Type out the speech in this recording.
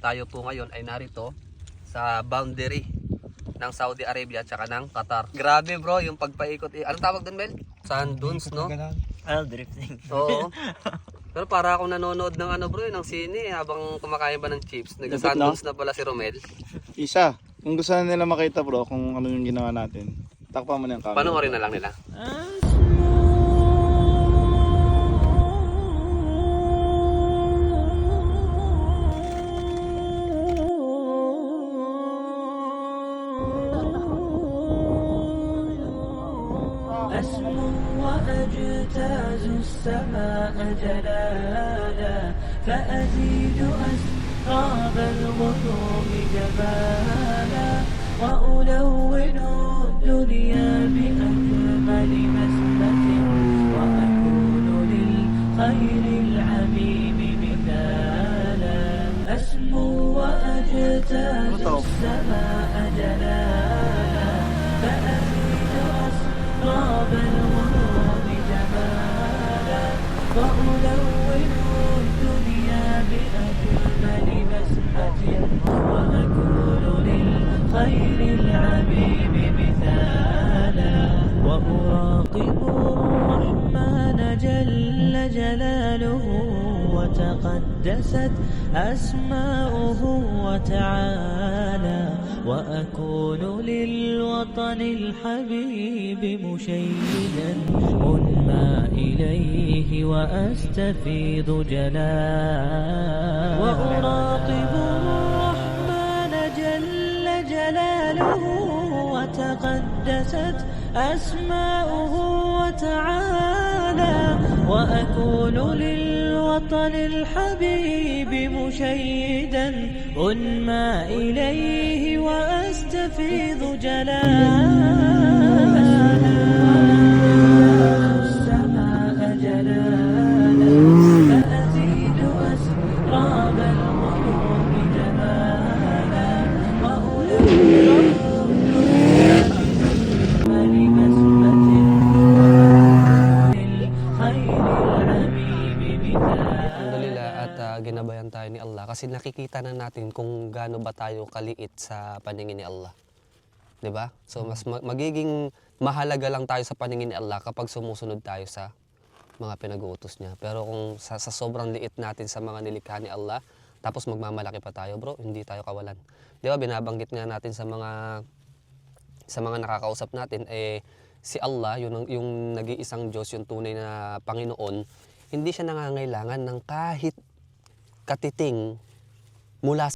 tayo po ngayon ay narito sa boundary ng Saudi Arabia at saka ng Qatar. Grabe bro, yung pagpaikot. Anong tawag doon, Mel? Sand dunes, no? Drifting. Oo. Pero para ako nanonood ng ano bro, ng sine habang kumakain ba ng chips. Nag-sand dunes na pala si Romel. Isa, kung gusto na nila makita bro kung ano yung ginawa natin, takpan mo na yung camera. Panoorin na lang nila. أسمو وأجتاز السماء جلالا فأزيد أسراب الغيوم جمالا وألون الدنيا بأجمل مسمة وأكون للخير العميم مثالا أسمو وأجتاز السماء جلالا فأزيد أسراب الغيوم جمالا وألون الدنيا بأجمل بسمة وأكون للخير العميم مثالا وأراقب الرحمن جل جلاله وتقدست أسماؤه وتعالى وأكون للوطن الحبيب مشيدا أنمى إليه وأستفيض جلالا وأراقب الرحمن جل جلاله وتقدست أسماؤه وتعالى وأكون للوطن الحبيب مشيدا أنمى إليه وأستفيض السماء جلالا فأزيد أسراب الغيوم جمالا وأولئك Ginabayan tayo ni Allah kasi nakikita na natin kung gaano ba tayo kaliit sa paningin ni Allah. 'Di ba? So mas magiging mahalaga lang tayo sa paningin ni Allah kapag sumusunod tayo sa mga pinag-uutos niya. Pero kung sa sobrang liit natin sa mga nilikha ni Allah, tapos magmamalaki pa tayo, bro, hindi tayo kawalan. 'Di ba? Binabanggit nga natin sa mga nakakausap natin si Allah, yung nag-iisang Diyos, yung tunay na Panginoon, hindi siya nangangailangan ng kahit katiting mula